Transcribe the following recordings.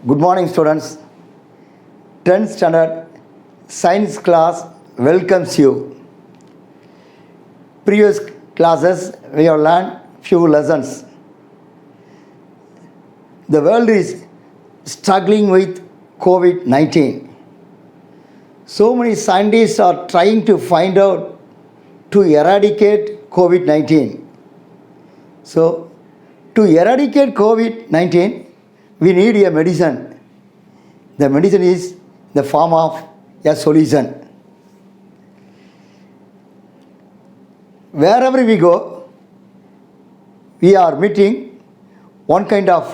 Good morning, students. 10th standard science class welcomes you. Previous classes we have learned few lessons. The world is struggling with COVID-19. So many scientists are trying to find out to eradicate COVID-19. So, to eradicate COVID-19, we need a medicine. The medicine is the form of a solution. Wherever we go, we are meeting one kind of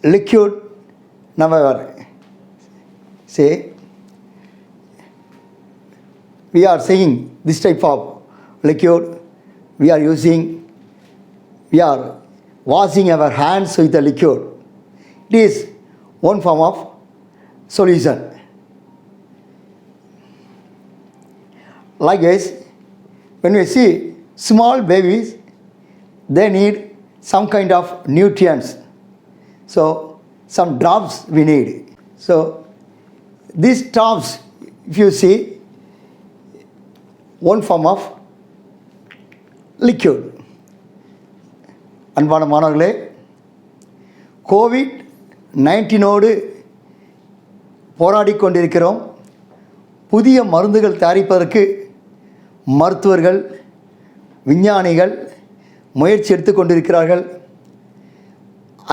liquid. Never say we are saying this type of liquid we are using. We are washing our hands with the liquid. It is one form of solution. Likewise, when we see small babies, they need some kind of nutrients. So, some drops we need. So, these drops, if you see, one form of liquid. அன்பான மாணவர்களே, கோவிட்-19ஓடு போராடி கொண்டிருக்கிறோம். புதிய மருந்துகள் தயாரிப்பதற்கு மருத்துவர்கள், விஞ்ஞானிகள் முயற்சி எடுத்து கொண்டிருக்கிறார்கள்.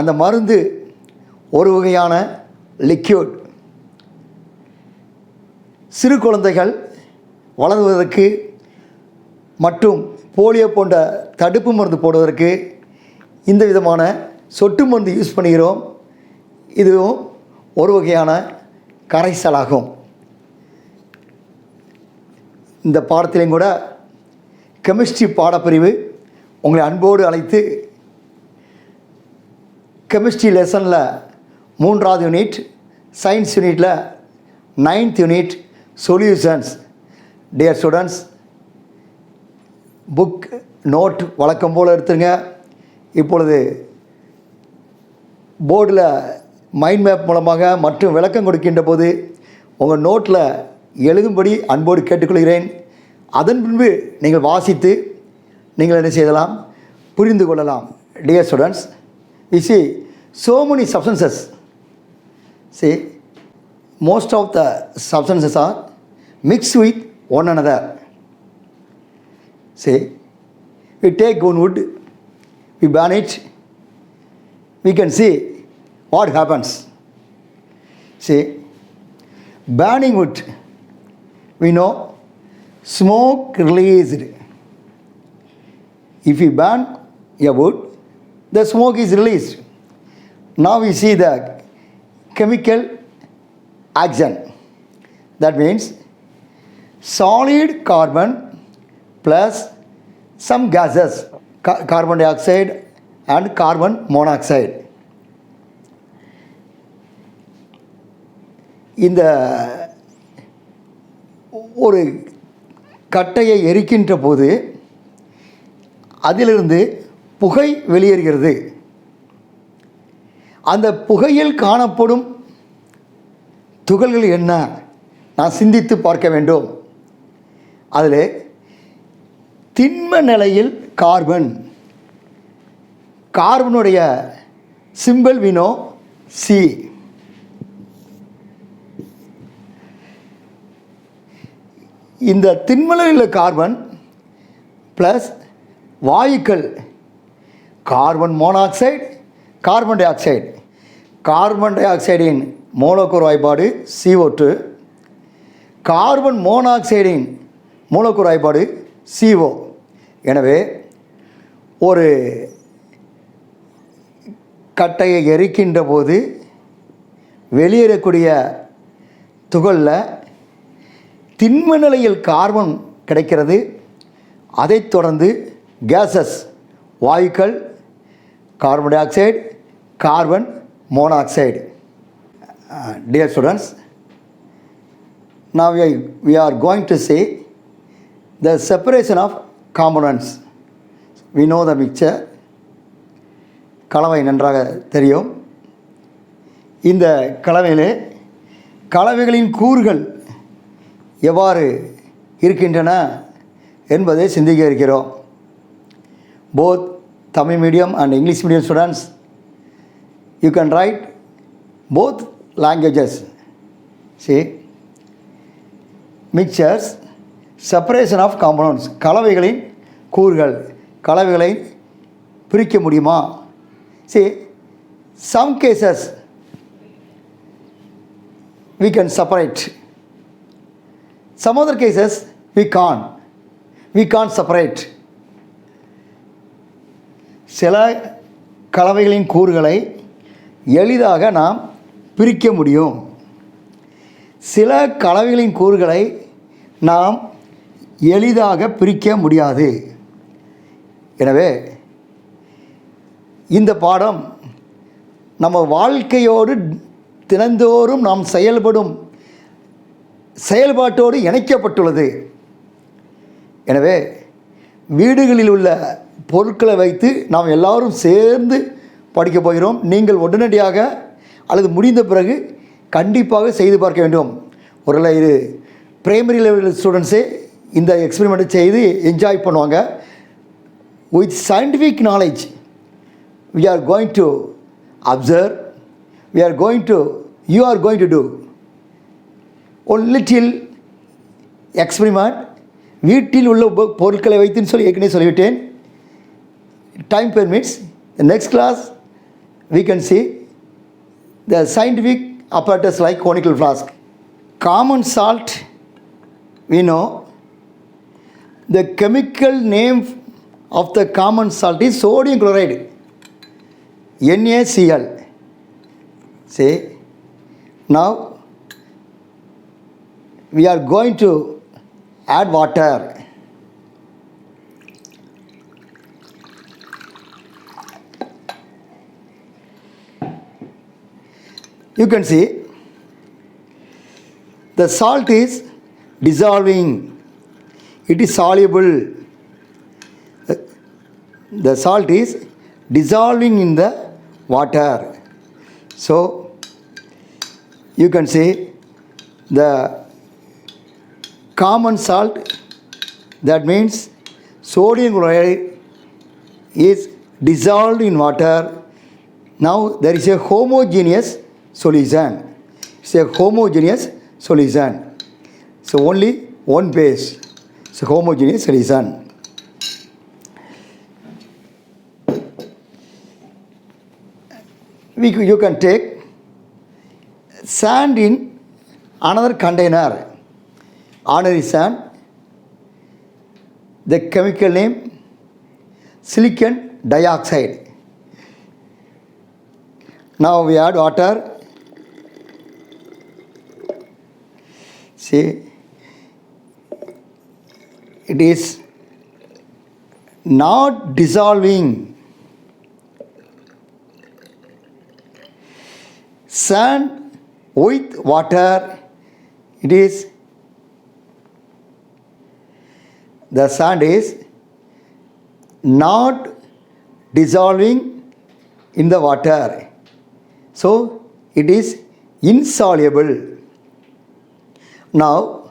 அந்த மருந்து ஒரு வகையான லிக்யூட். சிறு குழந்தைகள் வளருவதற்கு மற்றும் போலியோ போன்ற தடுப்பு மருந்து போடுவதற்கு இந்த விதமான சொட்டு மருந்து யூஸ் பண்ணுகிறோம். இதுவும் ஒரு வகையான கரைசலாகும். இந்த பாடத்திலையும் கூட கெமிஸ்ட்ரி பாடப்பிரிவு உங்களை அன்போடு அழைத்து கெமிஸ்ட்ரி லெசனில் 3வது யூனிட், சயின்ஸ் யூனிட்டில் 9th unit solutions. Dear students, book note வழக்கம் போல் எடுத்துங்க. இப்பொழுது போர்டில் மைண்ட் மேப் மூலமாக மற்றும் விளக்கம் கொடுக்கின்ற போது உங்கள் நோட்டில் எழுதும்படி அன்போடு கேட்டுக்கொள்கிறேன். அதன் பின்பு நீங்கள் வாசித்து நீங்கள் என்ன செய்யலாம், புரிந்து கொள்ளலாம். Dear students, we see so many substances. See, most of the substances are mixed with one another. See, we take one wood, we burn it, we can see what happens. See, burning wood, we know smoke released. If we burn a wood, the smoke is released. Now we see the chemical action. That means solid carbon plus some gases, carbon dioxide and carbon monoxide. இந்த ஒரு கட்டையை எரிக்கின்ற போது அதிலிருந்து புகை வெளியேறுகிறது. அந்த புகையில் காணப்படும் துகள்கள் என்ன, நான் சிந்தித்து பார்க்க வேண்டும். அதில் திண்ம நிலையில் கார்பன், கார்பனுடைய சிம்பல் வினோ சி. இந்த திண்ம நிலையில் கார்பன் ப்ளஸ் வாயுக்கள் carbon monoxide, carbon dioxide. Carbon டை ஆக்சைடின் மூலக்கூறு வாய்ப்பாடு CO2, கார்பன் மோனாக்சைடின் மூலக்கூறு வாய்ப்பாடு CO. எனவே ஒரு கட்டையை எரிக்கின்ற போது வெளியேறக்கூடிய துகளில் திண்ம நிலையில் கார்பன் கிடைக்கிறது. அதைத் தொடர்ந்து கேஸஸ், வாயுக்கள், carbon dioxide, carbon monoxide. Dear students, now we are going to see the separation of components. We know the mixture. கலவை நன்றாக தெரியும். இந்த கலவைகளின் கூறுகள் எவ்வாறு இருக்கின்றன என்பதை சிந்திக்க இருக்கிறோம். Both Tamil medium and English medium students, you can write both languages. See, mixtures, separation of components, கலவைகளின் கூறுகள், கலவைகளை பிரிக்க முடியுமா? See, some cases we can separate, some other cases we can't separate. சில கலவைகளின் கூறுகளை எளிதாக நாம் பிரிக்க முடியும், சில கலவைகளின் கூறுகளை நாம் எளிதாக பிரிக்க முடியாது. எனவே இந்த பாடம் நம்ம வாழ்க்கையோடு தினந்தோறும் நாம் செயல்படும் செயல்பாட்டோடு இணைக்கப்பட்டுள்ளது. எனவே வீடுகளில் உள்ள பொருட்களை வைத்து நாம் எல்லோரும் சேர்ந்து படிக்கப் போகிறோம். நீங்கள் உடனடியாக அல்லது முடிந்த பிறகு கண்டிப்பாக செய்து பார்க்க வேண்டும். ஒருவேளை இது பிரைமரி லெவல் ஸ்டூடெண்ட்ஸே இந்த எக்ஸ்பெரிமெண்ட்டை செய்து என்ஜாய் பண்ணுவாங்க. With scientific knowledge we are going to observe, you are going to do one little experiment. வீட்டில் உள்ள பொருட்களை வைத்துன்னு சொல்லி ஏற்கனவே சொல்லிவிட்டேன். Time permits, the next class we can see the scientific apparatus like conical flask. Common salt, we know the chemical name of the common salt is sodium chloride, NaCl. See, now we are going to add water. You can see the salt is dissolving, it is soluble. The salt is dissolving in the water. So you can see the common salt, that means sodium chloride is dissolved in water. Now there is a homogeneous solution. It's a homogeneous solution. So only one base. It's a homogeneous solution. You can take sand in another container. Ordinary sand. The chemical name silicon dioxide. Now we add water. See, it is not dissolving. Sand with water, it is, the sand is not dissolving in the water. So it is insoluble. Now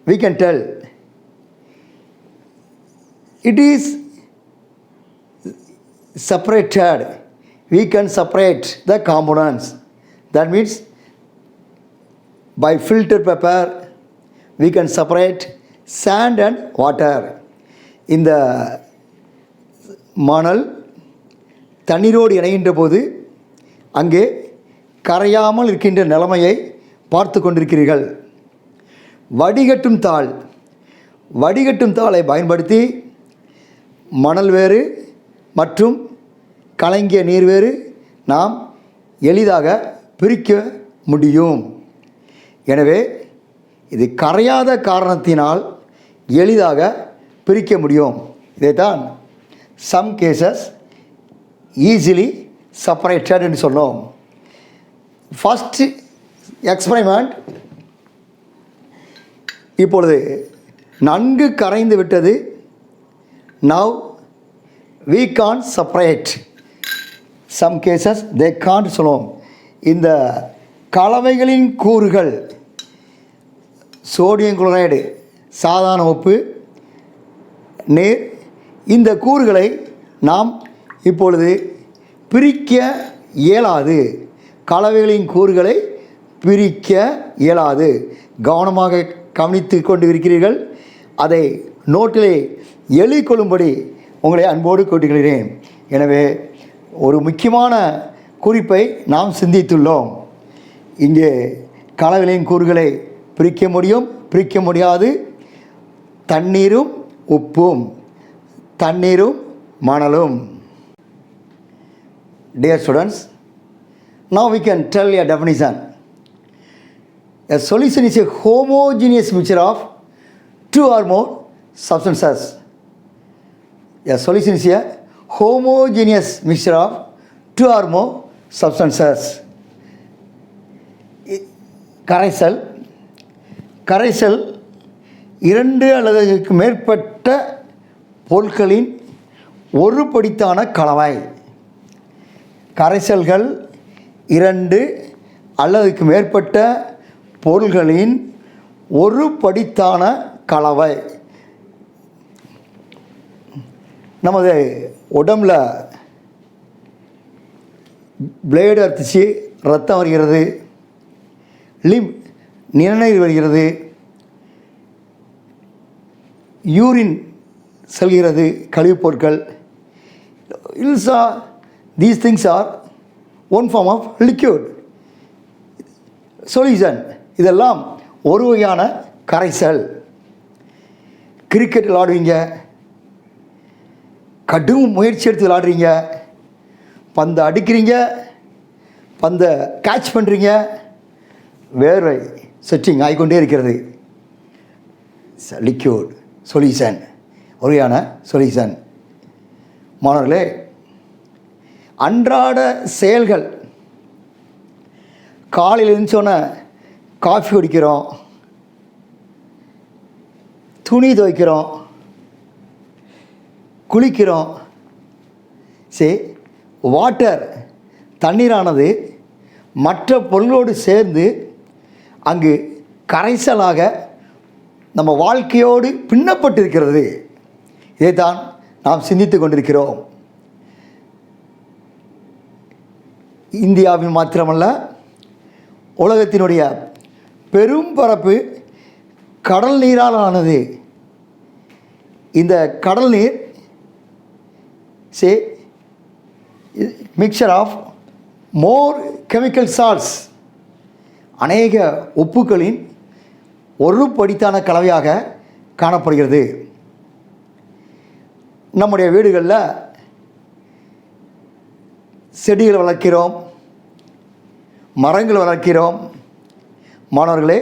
we can tell it is separated. We can separate the components. That means by filter paper we can separate sand and water. இந்த மணல் தண்ணீரோடு இணைகின்ற போது அங்கே கரையாமல் இருக்கின்ற நிலைமையை பார்த்து கொண்டிருக்கிறீர்கள். வடிகட்டும் தாளை பயன்படுத்தி மணல் வேறு மற்றும் கலங்கிய நீர் வேறு நாம் எளிதாக பிரிக்க முடியும். எனவே இது கரையாத காரணத்தினால் எளிதாக பிரிக்க முடியும். இதைத்தான் some cases easily separated என்று சொன்னோம். ஃபர்ஸ்ட் எக்ஸ்பெரிமெண்ட் இப்பொழுது நன்கு கரைந்து விட்டது. now we can't separate, some cases they can't சொல்லுவோம். இந்த கலவைகளின் கூறுகள் சோடியம் குளோரைடு, சாதாரண உப்பு, நீர், இந்த கூறுகளை நாம் இப்பொழுது பிரிக்க இயலாது. கலவைகளின் கூறுகளை பிரிக்க இயலாது. கவனமாக கவனித்து கொண்டு இருக்கிறீர்கள். அதை நோட்டிலே எழுதிக்கொள்ளும்படி உங்களை அன்போடு கேட்டுக்கொள்கிறேன். எனவே ஒரு முக்கியமான குறிப்பை நாம் சிந்தித்துள்ளோம். இங்கே கலவைகளின் கூறுகளை பிரிக்க முடியும், பிரிக்க முடியாது. தண்ணீரும் உப்பும், தண்ணீரும் மணலும். Dear students, now we can tell a definition. A solution is a homogeneous mixture of two or more substances. A solution is a homogeneous mixture of two or more substances. கரைசல், கரைசல் இரண்டு அல்லது அதற்கு மேற்பட்ட பொருட்களின் ஒரு படித்தான கலவை. கரைசல்கள் இரண்டு அல்லதுக்கு மேற்பட்ட பொருள்களின் ஒரு படித்தான கலவை. நமது உடம்பில் பிளேடு அறுத்துச்சு, ரத்தம் வருகிறது, நிணநீர் வருகிறது, யூரின் செல்கிறது, கழிவுப் பொருட்கள். These things are one form of liquid solution. இதெல்லாம் ஒரு வகையான கரைசல். கிரிக்கெட் விளாடுவீங்க, கடும் முயற்சி எடுத்து விளாடுறீங்க, பந்தை அடிக்கிறீங்க, பந்தை கேட்ச் பண்ணுறீங்க, வேர்வை செட்டிங் ஆகிக்கொண்டே இருக்கிறது. லிக்யூட் சொல்யூஷன், ஒரு வகையான சொல்யூஷன். மாணவர்களே, அன்றாட செயல்கள், காலையில் எழுந்தோன்னே காஃபி குடிக்கிறோம், துணி துவைக்கிறோம், குளிக்கிறோம். வாட்டர், தண்ணீரானது மற்ற பொருளோடு சேர்ந்து அங்கு கரைசலாக நம்ம வாழ்க்கையோடு பின்னப்பட்டிருக்கிறது. இதைத்தான் நாம் சிந்தித்து கொண்டிருக்கிறோம். இந்தியாவில் மாத்திரமல்ல, உலகத்தினுடைய பெரும் பரப்பு கடல் நீரால் ஆனது. இந்த கடல் நீர் mixture of more chemical salts, அநேக உப்புக்களின் ஒரு படித்தான கலவையாக காணப்படுகிறது. நம்முடைய வீடுகளில் செடிகள் வளர்க்கிறோம், மரங்கள் வளர்க்கிறோம். மாணவர்களே,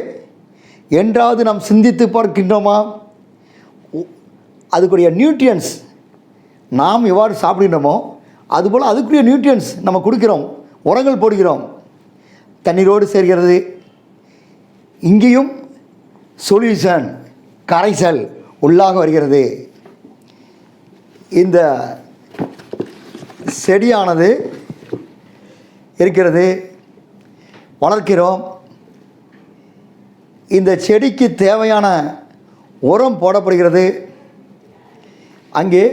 என்றாவது நாம் சிந்தித்து பார்க்கின்றோமா? அதுக்குரிய நியூட்ரியன்ஸ் நாம் எவ்வாறு சாப்பிடுகின்றோமோ அதுபோல் அதுக்குரிய நியூட்ரியன்ஸ் நம்ம கொடுக்கிறோம், உரங்கள் போடுகிறோம், தண்ணீரோடு சேர்கிறது. இங்கேயும் சொல்யூஷன், கரைசல் உள்ளாக வருகிறது. இந்த செடியானது இருக்கிறது, வளர்க்கிறோம். இந்த செடிக்கு தேவையான உரம் போடப்படுகிறது. அங்கே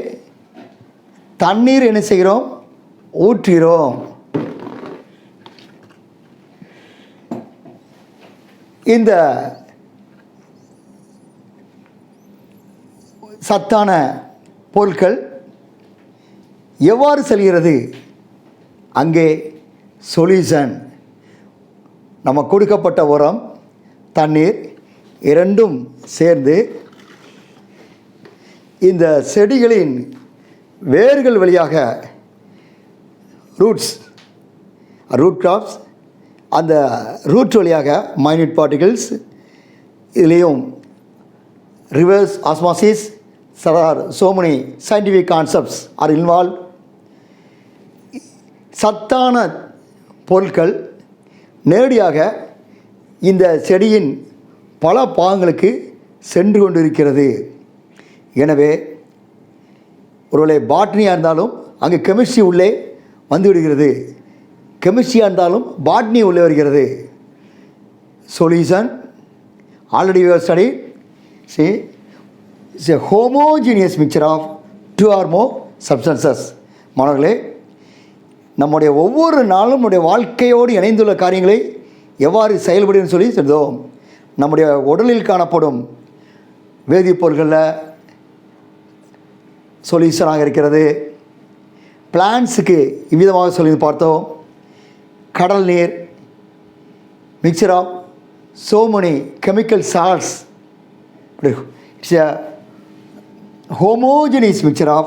தண்ணீர் என்ன செய்கிறோம்? ஊற்றுகிறோம். இந்த சத்தான பொருட்கள் எவ்வாறு செல்கிறது? அங்கே சொல்யூஷன், நம்ம கொடுக்கப்பட்ட உரம், தண்ணீர் இரண்டும் சேர்ந்து இந்த செடிகளின் வேர்கள் வழியாக ரூட் கிராப்ஸ், அந்த ரூட் வழியாக மைன்யூட் பார்ட்டிகிள்ஸ், இதுலேயும் reverse osmosis, so many scientific concepts are involved. சத்தான பொருட்கள் நேரடியாக இந்த செடியின் பல பாகங்களுக்கு சென்று கொண்டிருக்கிறது. எனவே ஒருவேளை பாட்னியாக இருந்தாலும் அங்கே கெமிஸ்ட்ரி உள்ளே வந்துவிடுகிறது. கெமிஸ்ட்ரியாக இருந்தாலும் பாட்னி உள்ளே வருகிறது. Solution already we have studied. see it's a homogeneous mixture of two or more substances. மாணவர்களே, நம்முடைய ஒவ்வொரு நாளும் நம்முடைய வாழ்க்கையோடு இணைந்துள்ள காரியங்களை எவ்வாறு செயல்படுன்னு சொல்லி சொல்லுதோம். நம்முடைய உடலில் காணப்படும் வேதிப்பொருட்களில் சொல்யூஷனாக இருக்கிறது. பிளான்ஸுக்கு இவ்விதமாக சொல்லி பார்த்தோம். கடல் நீர் mixture of so many chemical salts. It's a homogeneous mixture of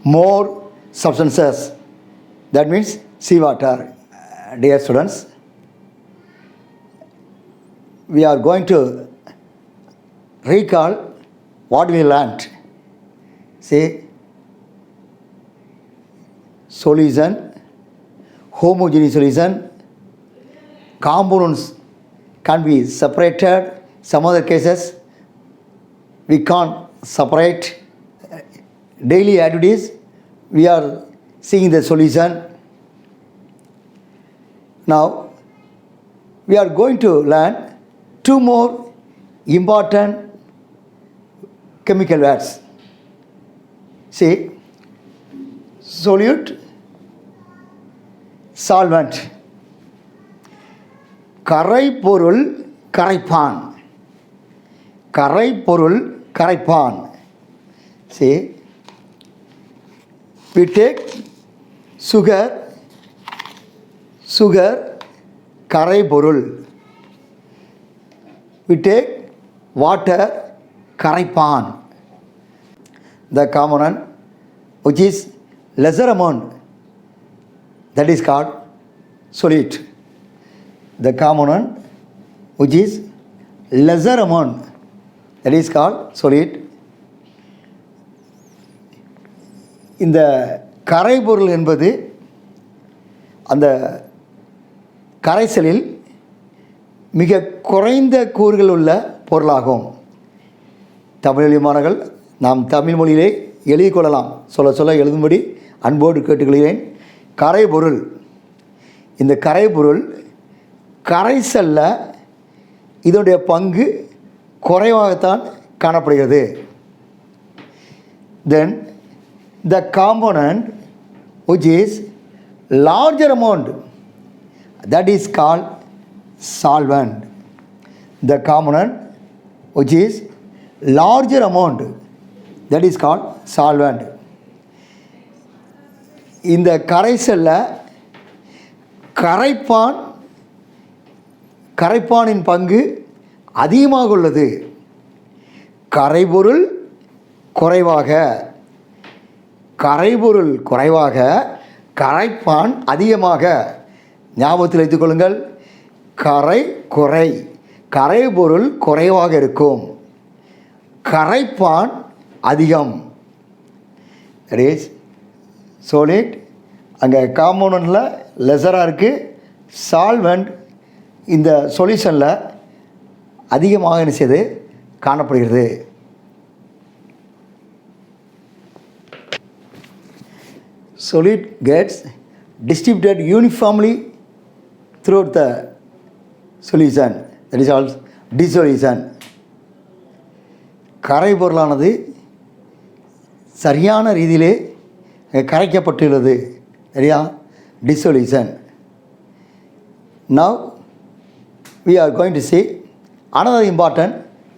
more substances. That means seawater. Dear students, we are going to recall what we learnt. See, solution, homogeneous solution, components can be separated. Some other cases we can't separate. Daily activities we are seeing the solution. Now we are going to learn two more important chemical words. See, solute, solvent. கரைப்பொருள் கரைப்பான். கரைப்பொருள் கரைப்பான். See, we take sugar, கரைப்பொருள். we take water, கரைப்பான். the component which is lesser amount, that is called solute. the component which is lesser amount, that is called solute. இந்த கரைபொருள் என்பது அந்த கரைசலில் மிக குறைந்த கூறுகள் உள்ள பொருளாகும். தமிழ் மாணவர்கள் நாம் தமிழ் மொழியிலே எழுதிக் கொள்ளலாம். சொல்ல எழுதும்படி அன்போடு கேட்டுக்கொள்கிறேன். கரைபொருள், இந்த கரைபொருள் கரைசலில் இதனுடைய பங்கு குறைவாகத்தான் காணப்படுகிறது. then the component which is larger amount, that is called solvent. the component which is larger amount, that is called solvent. இந்த கரைசலில் கரைப்பானின் பங்கு அதிகமாக உள்ளது. கரைபொருள் குறைவாக, கரைப்பான் அதிகமாக. ஞாபகத்தில் வைத்துக் கொள்ளுங்கள். கரைபொருள் குறைவாக இருக்கும், கரைப்பான் அதிகம். that is solid. அங்கே காம்பவுண்டில் லெசராக இருக்குது. சால்வெண்ட் இந்த சொல்யூஷனில் அதிகமாக என்ன செய்து காணப்படுகிறது. solid gets distributed uniformly throughout the solution, that is called dissolution. கரைபொருளானது சரியான ரீதியிலே கரைக்கப்பட்டுள்ளது, சரியா? dissolution. now we are going to see another important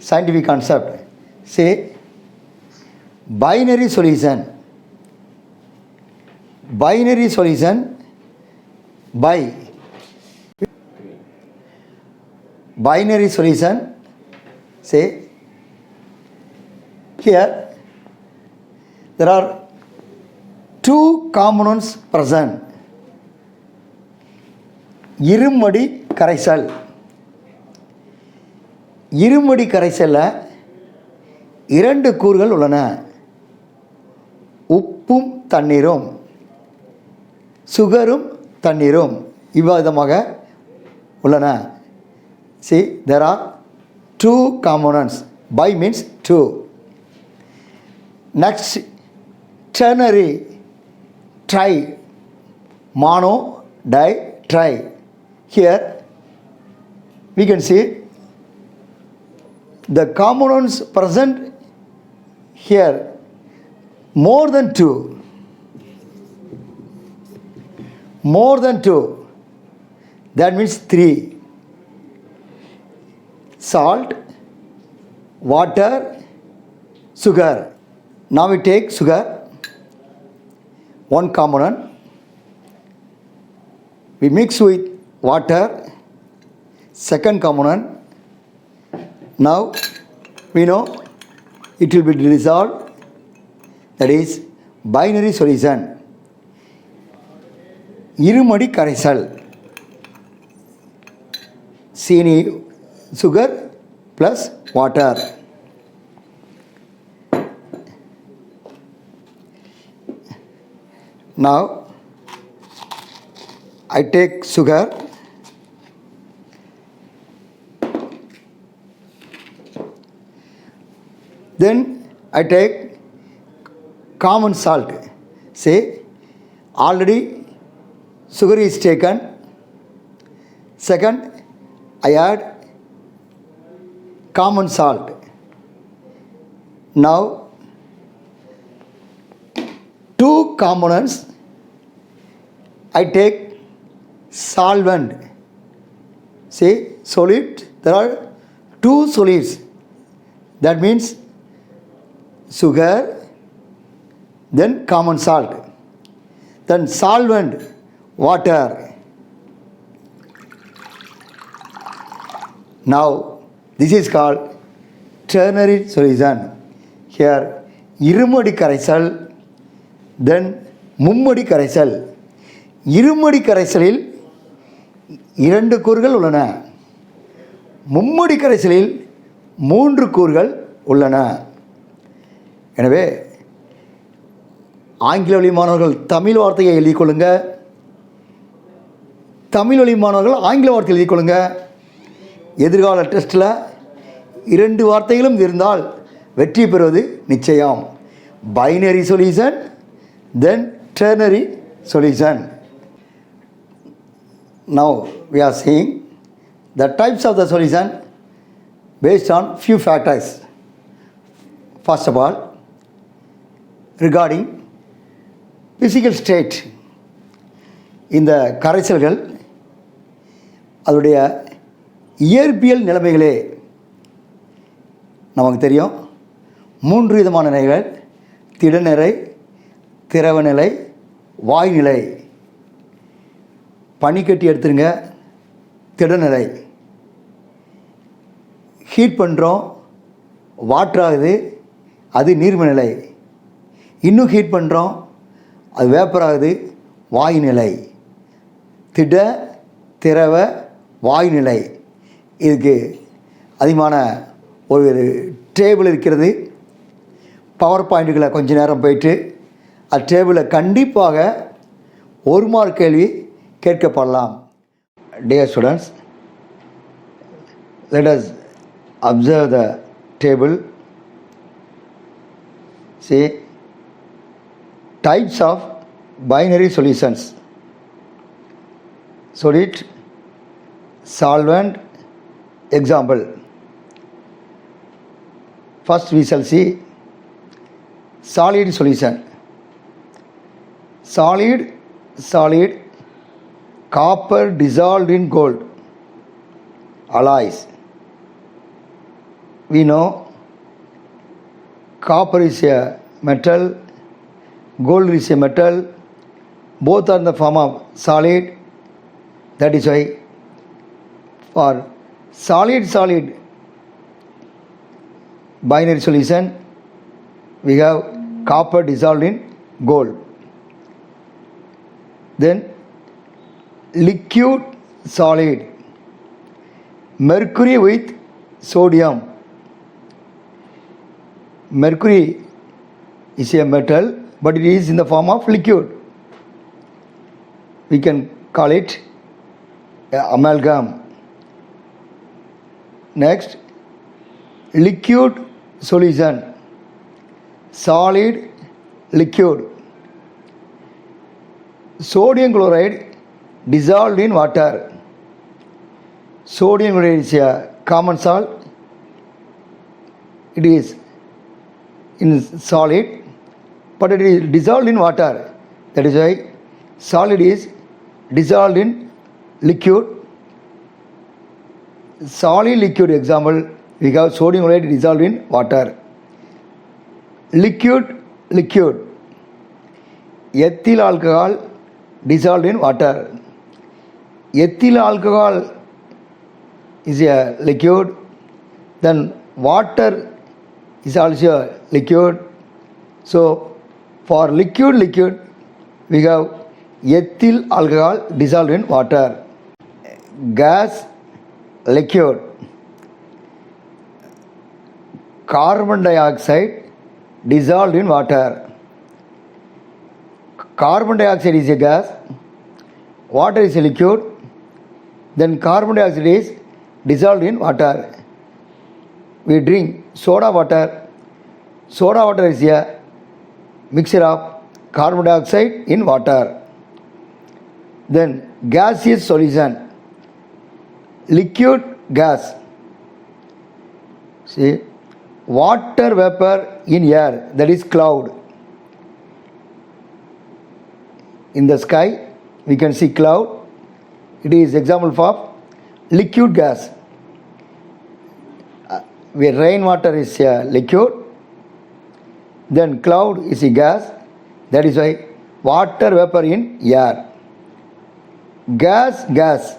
scientific concept. say binary solution. binary solution say here there are two components present. இருமடி கரைசல். இருமடி கரைசலில் இரண்டு கூறுகள் உள்ளன. உப்பும் தண்ணீரும், சுகரும் தண்ணீரும் இவ்விதமாக உள்ளன. see there are two components. bi means two. next ternary, tri, mono, di, try. Here we can see the components present here more than 2. More than 2. That means 3. Salt, water, sugar. Now we take sugar, one component. We mix with water, second component. Now we know it will be dissolved. That is binary solution. இருமடி கரைசல். சீனி, sugar plus water. Now I take sugar, then I take common salt. Say already sugar is taken. Second, I add common salt. Now 2 components I take solvent. See, solid, there are 2 solids. That means sugar, then common salt, then solvent, water. Now this is called ternary solution. Here இருமடி கரைசல், then மும்மடி கரைசல். இருமடி கரைசலில் 2 கூறுகள் உள்ளன. மும்மடி கரைசலில் 3 கூறுகள் உள்ளன. எனவே ஆங்கில வழி மாணவர்கள் தமிழ் வார்த்தையை எழுதிக் கொள்ளுங்க, தமிழ் வழி மாணவர்கள் ஆங்கில வார்த்தை எழுதிக் கொள்ளுங்க. எதிர்கால டெஸ்ட்டில் 2 வார்த்தைகளும் இருந்தால் வெற்றி பெறுவது நிச்சயம். Binary solution, then ternary solution. Now we are seeing the types of the solution based on few factors. First of all, regarding physical state, இந்த கரைசல்கள் அதோடைய இயற்பியல் நிலைமைகளே நமக்கு தெரியும். 3 விதமான நிலைகள்: திடநிலை, திரவநிலை, வாயுநிலை. பனிக்கட்டி எடுத்துருங்க, திடநிலை. ஹீட் பண்ணுறோம், வாட்டர் ஆகுது, அது நீர்மநிலை. இன்னும் ஹீட் பண்ணுறோம், அது வேப்பர் ஆகுது, வாயுநிலை. திட, திரவ, வாயுநிலை. இதுக்கு அதிகமான ஒரு டேபிள் இருக்கிறது. பவர் பாயிண்ட்டுகளை கொஞ்ச நேரம் போயிட்டு அது டேபிளில் கண்டிப்பாக 1 மார்க் கேள்வி கேட்கப்படலாம். Dear students, let us observe the table. See, types of binary solutions: solid, solvent. Example, first we shall see solid solution. Solid, copper dissolved in gold, alloys. We know copper is a metal, gold is a metal, both are in the form of solid. That is why for solid binary solution we have copper dissolved in gold. Then liquid solid, mercury with sodium. Mercury is a metal, but it is in the form of liquid. We can call it amalgam. Next, liquid solution, solid, liquid. Sodium chloride dissolved in water. Sodium chloride is a common salt. It is in solid, but it is dissolved in water. That is why solid is dissolved in liquid. Solid liquid example, we have sodium chloride dissolved in water. Liquid ethyl alcohol dissolved in water. Ethyl alcohol is a liquid, then water is also a liquid. So for liquid we have ethyl alcohol dissolved in water. Gas, liquid, carbon dioxide dissolved in water. Carbon dioxide is a gas, water is a liquid, then carbon dioxide is dissolved in water. We drink soda water. Soda water is a mixture of carbon dioxide in water. Then gaseous solution, liquid gas. See, water vapor in air, that is cloud. In the sky we can see cloud. It is example of liquid gas. Where rainwater is a liquid, then cloud is a gas. That is why water vapor in air. Gas,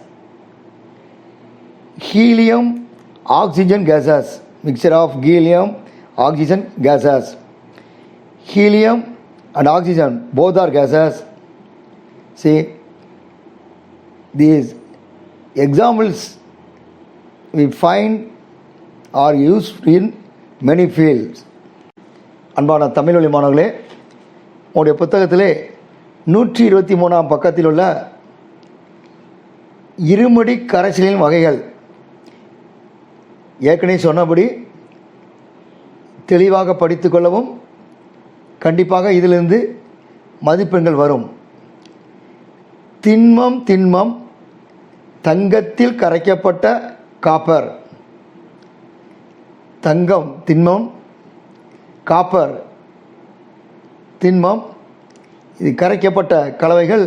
helium, oxygen gases, mixture of helium, oxygen gases. Helium and oxygen both are gases. See, these examples we find are used in many fields. அன்பான தமிழ் வழி மாணவர்களே, உங்களுடைய புத்தகத்திலே 123ஆம் பக்கத்தில் உள்ள இருமடி கரைசலின் வகைகள் ஏற்கனவே சொன்னபடி தெளிவாக படித்து கொள்ளவும், கண்டிப்பாக இதிலிருந்து மதிப்பெண்கள் வரும். திண்மம் தங்கத்தில் கரைக்கப்பட்ட காப்பர். தங்கம் திண்மம், காப்பர் திண்மம். இது கரைக்கப்பட்ட கலவைகள்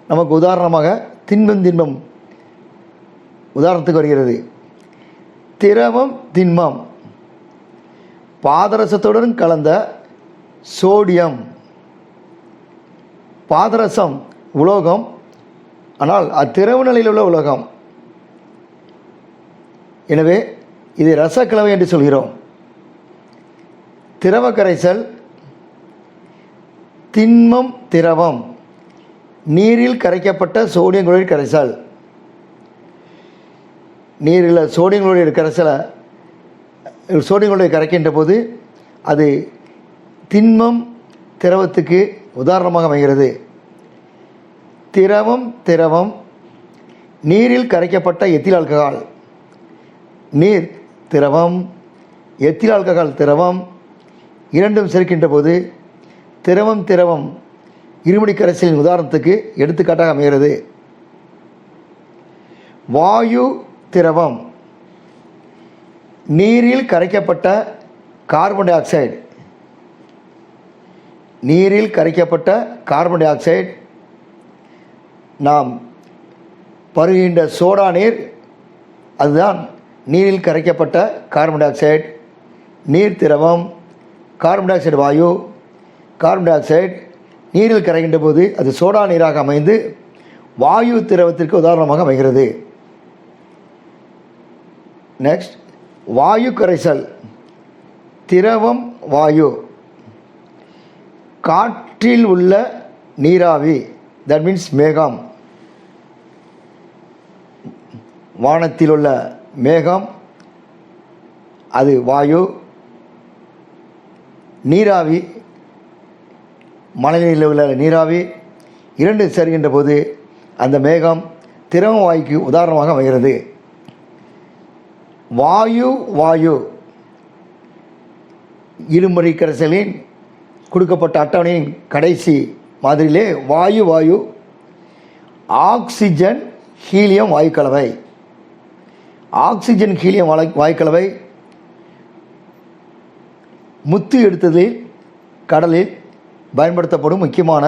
நமக்கு உதாரணமாக திண்மம் உதாரணத்துக்கு வருகிறது. திரவம் திண்மம், பாதரசத்துடன் கலந்த சோடியம். பாதரசம் உலோகம், ஆனால் திரவ நிலையில் உள்ள உலோகம். எனவே இது ரசக்கலவை என்று சொல்கிறோம். திரவ கரைசல் திண்மம் திரவம், நீரில் கரைக்கப்பட்ட சோடியம் குளோரைடு கரைசல். நீரில் சோடியம் குளோரைடு கரைசலை சோடியம் குளோரைடு கரைக்கின்ற போது அது திண்மம் திரவத்துக்கு உதாரணமாக அமைகிறது. திரவம் நீரில் கரைக்கப்பட்ட எத்தில் ஆல்கஹால். நீர் திரவம், எத்தில் ஆல்கஹால் திரவம், இரண்டும் சேர்க்கின்ற போது திரவம் இருமுடி கரைசலின் உதாரணத்துக்கு எடுத்துக்காட்டாக அமைகிறது. வாயு திரவம், நீரில் கரைக்கப்பட்ட கார்பன் டை ஆக்சைடு. நீரில் கரைக்கப்பட்ட கார்பன் டை ஆக்சைடு. நாம் பருகின்ற சோடா நீர், அதுதான் நீரில் கரைக்கப்பட்ட கார்பன் டை ஆக்சைடு. நீர் திரவம், கார்பன் டை ஆக்சைடு வாயு. கார்பன் டை ஆக்சைடு நீரில் கரைகின்ற போது அது சோடா நீராக அமைந்து வாயு திரவத்திற்கு உதாரணமாக அமைகிறது. நெக்ஸ்ட், வாயு கரைசல். திரவம் வாயு, காற்றில் உள்ள நீராவி, தட் மீன்ஸ் மேகம். வானத்தில் உள்ள மேகம் அது வாயு. நீராவி, மழைநீரில் உள்ள நீராவி, இரண்டு சேர்கின்ற போது அந்த மேகம் திரவ வாயுக்கு உதாரணமாக அமைகிறது. வாயு இருமுறை கரைசலின் கொடுக்கப்பட்ட அட்டவணையின் கடைசி மாதிரியிலே வாயு ஆக்சிஜன் ஹீலியம் வாயுக்கலவை. ஆக்சிஜன் ஹீலியம் வாயுக்கலவை முத்து எடுத்ததில் கடலில் பயன்படுத்தப்படும் முக்கியமான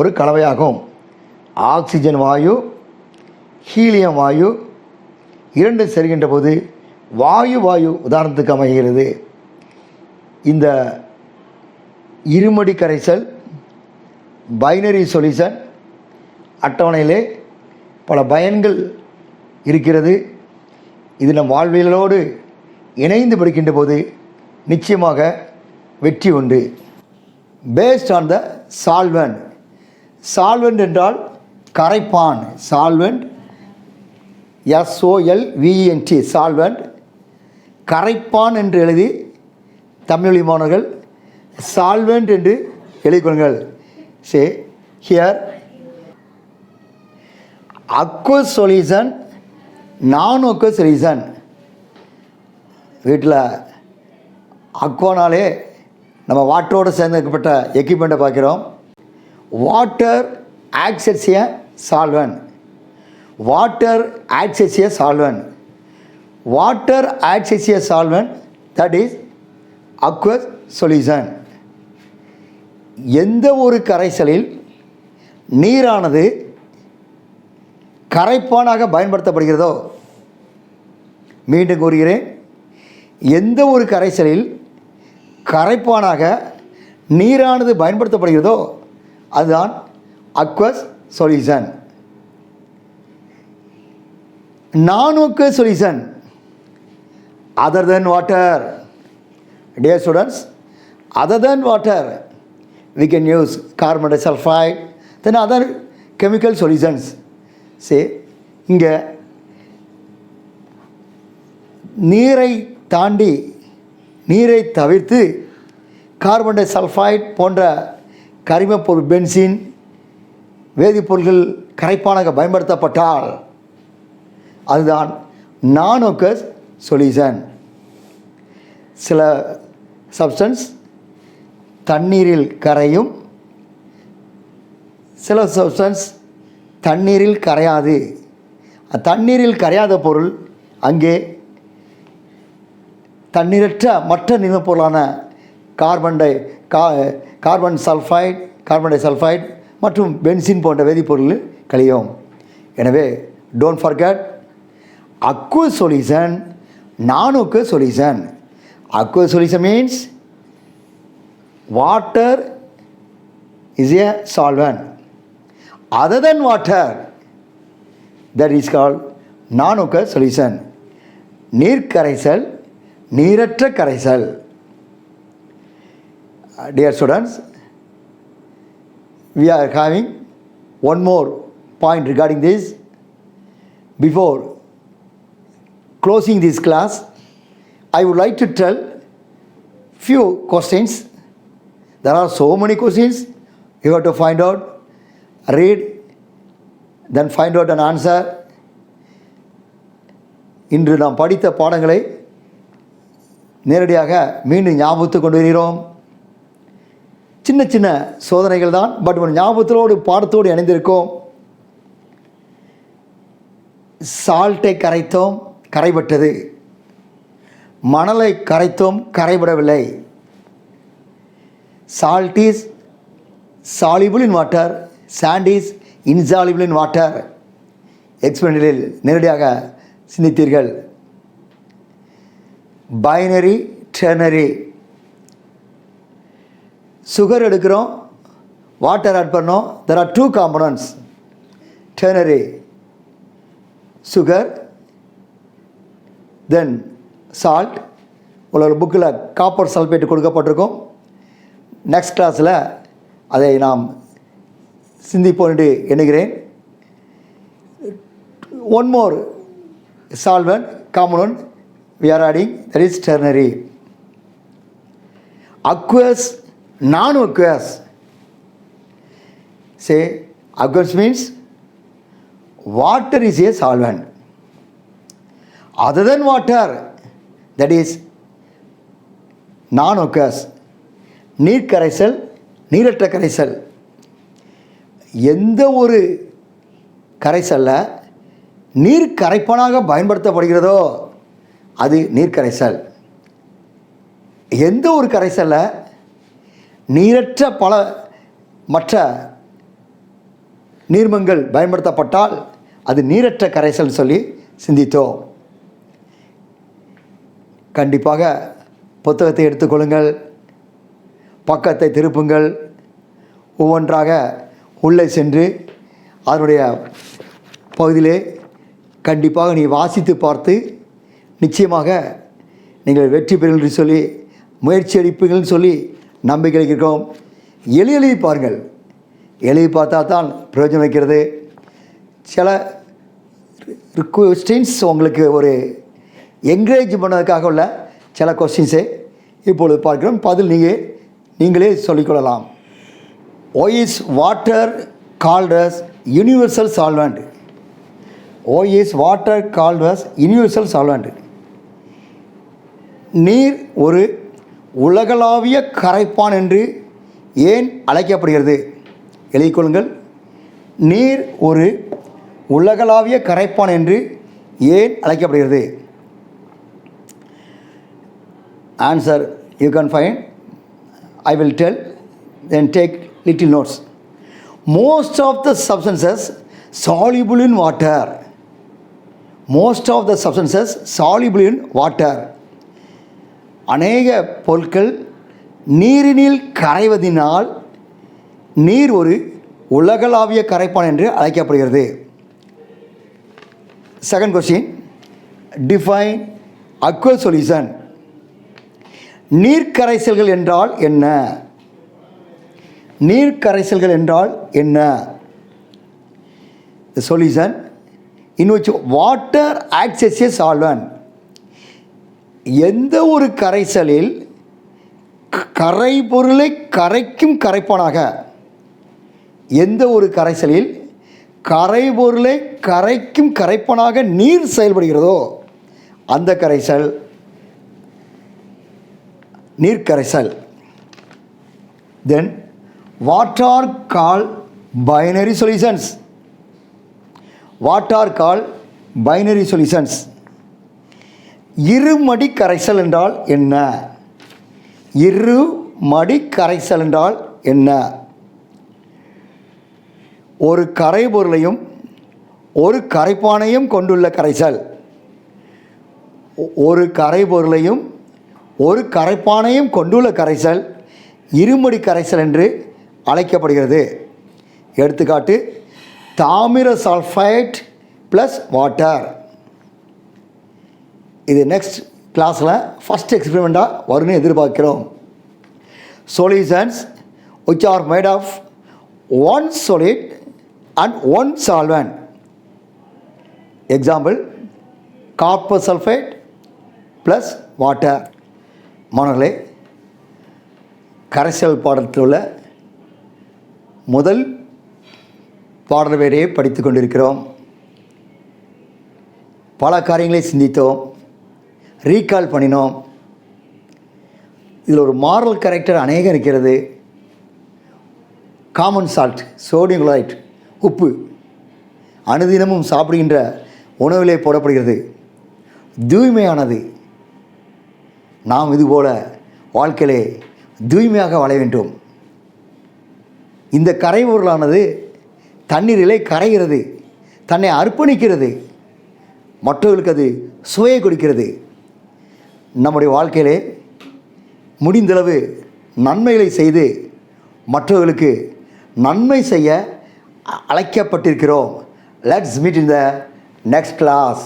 ஒரு கலவையாகும். ஆக்சிஜன் வாயு ஹீலியம் வாயு இரண்டு சேர்கின்ற போது வாயு உதாரணத்துக்கு அமைகிறது. இந்த இருமடி கரைசல் பைனரி சொல்யூஷன் அட்டவணையிலே பல பயன்கள் இருக்கிறது. இது நம் வாழ்வியலோடு இணைந்து படிக்கின்ற போது நிச்சயமாக வெற்றி உண்டு. Based on the solvent. Solvent என்றால் கரைப்பான். Solvent SOLVENT solvent. கரைப்பான் என்று எழுதி தமிழ் மாணவர்கள் சால்வெண்ட் என்று எழுதிக்கொள்ளுங்கள். சே ஹியர் அக்வஸ் சொல்யூஷன், நான் அக்வஸ் சொல்யூஷன். வீட்டில் அக்வானாலே நம்ம வாட்டரோடு சேர்ந்துக்கப்பட்ட எக்யூப்மெண்ட்டை பார்க்குறோம். Water acts as a solvent. Water acts as a solvent. Water acts as a solvent, that is aqueous solution. எந்த ஒரு கரைசலில் நீரானது கரைப்பானாக பயன்படுத்தப்படுகிறதோ, மீண்டும் கூறுகிறேன், எந்த ஒரு கரைசலில் கரைப்பானாக நீரானது பயன்படுத்தப்படுகிறதோ அதுதான் அக்வஸ் சொல்யூஷன். நான் aqueous solution other than water. Dear students, other than water we can use carbon disulfide, then other chemical solutions. Say இங்கே நீரை தாண்டி நீரை தவிர்த்து கார்பன் டை சல்ஃபைட் போன்ற கரிமப்பொருள் பென்சின் வேதிப்பொருட்கள் கரைப்பானாக பயன்படுத்தப்பட்டால் அதுதான் நான் அக்வஸ் சொல்யூஷன். சில சப்ஸ்டன்ஸ் தண்ணீரில் கரையும், சில சப்ஸ்டன்ஸ் தண்ணீரில் கரையாது. தண்ணீரில் கரையாத பொருள் அங்கே தண்ணீரற்ற மற்ற நிலப்பொருளான கார்பன் டை சல்ஃபைட் மற்றும் பென்சின் போன்ற வேதிப்பொருள் கழியும். எனவே டோன்ட் ஃபர்கெட் அக்வஸ் சொல்யூஷன், நான் aqueous solution. Aqueous solution means water is a solvent. Other than water, that is called non-aqueous solution. நீர் கரைசல், நீரற்ற கரைசல். Dear students, we are having one more point regarding this. Before closing this class, I would like to tell few questions. There are so many questions you have to find out, read, then find out an answer. இன்று நாம் படித்த பாடங்களை நேரடியாக மீண்டும் ஞாபகத்துக்கு கொண்டு வருகிறோம். சின்ன சின்ன சோதனைகள் தான், பட் ஒரு ஞாபகத்தோடு பாடத்தோடு இணைந்திருக்கோம். சால்ட்டை கரைத்தோம், கரைபட்டது. மணலை கரைத்தோம், கரைபடவில்லை. Salt is soluble in water, sand is insoluble in water. எக்ஸ்பெரிமெண்டில் நேரடியாக சிந்தித்தீர்கள். Binary, ternary. சுகர் எடுக்கிறோம், வாட்டர் ஆட் பண்ணோம். there are two components. Ternary sugar, then salt. உங்களோட புக்கில் காப்பர் சல்பேட் கொடுக்கப்பட்டிருக்கும். நெக்ஸ்ட் கிளாஸில் அதை நாம் சிந்திப்போம் என்று எண்ணுகிறேன். One more solvent compound we are adding, that is ternary. Aqueous, non-aqueous. Say aqueous means water is a solvent. Other than water, that is non-aqueous. நீர் கரைசல், நீரற்ற கரைசல். எந்த ஒரு கரைசலில் நீர் கரைப்பானாக பயன்படுத்தப்படுகிறதோ அது நீர் கரைசல். எந்த ஒரு கரைசலில் நீரற்ற பல மற்ற நீர்மங்கள் பயன்படுத்தப்பட்டால் அது நீரற்ற கரைசல் சொல்லி சிந்தித்தோம். கண்டிப்பாக புத்தகத்தை எடுத்துக்கொள்ளுங்கள், பக்கத்தை திருப்புங்கள், ஒவ்வொன்றாக உள்ளே சென்று அதனுடைய பகுதியிலே கண்டிப்பாக நீ வாசித்து பார்த்து நிச்சயமாக நீங்கள் வெற்றி பெறுங்கள் என்று சொல்லி முயற்சி எடுப்பீங்கள்னு சொல்லி நம்பிக்கை இருக்கிறோம். எழுதி பாருங்கள், எழுதி பார்த்தா தான் பிரயோஜனம் வைக்கிறது. சில கொஸ்டின்ஸ் உங்களுக்கு ஒரு என்கரேஜ் பண்ணதுக்காக உள்ள சில கொஸ்டின்ஸை இப்பொழுது பார்க்கிறோம். பதில் நீங்களே சொல்லிக்கொள்ளலாம். Why is water called as universal solvent? Why is water called as universal solvent? நீர் ஒரு உலகளாவிய கரைப்பான் என்று ஏன் அழைக்கப்படுகிறது? எழுதிக்கொள்ளுங்கள். நீர் ஒரு உலகளாவிய கரைப்பான் என்று ஏன் அழைக்கப்படுகிறது? Answer you can find. I will tell, then take little notes. Most of the substances soluble in water. Most of the substances soluble in water. அநேக பொருட்கள் நீரினில் கரைவதினால் நீர் ஒரு உலகளாவிய கரைப்பான் என்று அழைக்கப்படுகிறது. Second question, define aqueous solution. நீர்க்கரைசல்கள் என்றால் என்ன? நீர்க்கரைசல்கள் என்றால் என்ன? The solution in which water acts as a solvent. எந்த ஒரு கரைசலில் கரைபொருளை கரைக்கும் கரைப்பானாக, எந்த ஒரு கரைசலில் கரைபொருளை கரைக்கும் கரைப்பானாக நீர் செயல்படுகிறதோ அந்த கரைசல் நீர்க்கரைசல். Then what are called binary solutions? What are called binary solutions? இருமடி கரைசல் என்றால் என்ன? இருமடி கரைசல் என்றால் என்ன? ஒரு கரைபொருளையும் ஒரு கரைப்பானையும் கொண்டுள்ள கரைசல். ஒரு கரைபொருளையும் ஒரு கரைப்பானையும் கொண்டுள்ள கரைசல் இருமடி கரைசல் என்று அழைக்கப்படுகிறது. எடுத்துக்காட்டு, தாமிர சல்ஃபைட் ப்ளஸ் வாட்டர். இது நெக்ஸ்ட் கிளாஸில் ஃபஸ்ட் எக்ஸ்பெரிமெண்ட்டாக வரும்னு எதிர்பார்க்கிறோம். Solutions which are made of one solid and one solvent. Example, copper sulphide plus water. மாணவர்களே, கரைசல் பாடத்தில் உள்ள முதல் பாடல் வேறையை படித்து கொண்டிருக்கிறோம். பல காரியங்களை சிந்தித்தோம், ரீகால் பண்ணினோம். இதில் ஒரு மாரல் கேரக்டர் அநேகம் இருக்கிறது. காமன் சால்ட், சோடியம் குளோரைட், உப்பு அனுதினமும் சாப்பிடுகின்ற உணவிலே போடப்படுகிறது. தூய்மையானது. நாம் இதுபோல வாழ்க்கையிலே தூய்மையாக வாழ வேண்டும். இந்த கரைபொருளானது தண்ணீரிலே கரைகிறது, தன்னை அர்ப்பணிக்கிறது, மற்றவர்களுக்கு அது சுவையை கொடுக்கிறது. நம்முடைய வாழ்க்கையிலே முடிந்தளவு நன்மைகளை செய்து மற்றவர்களுக்கு நன்மை செய்ய அழைக்கப்பட்டிருக்கிறோம். Let's meet in the next class.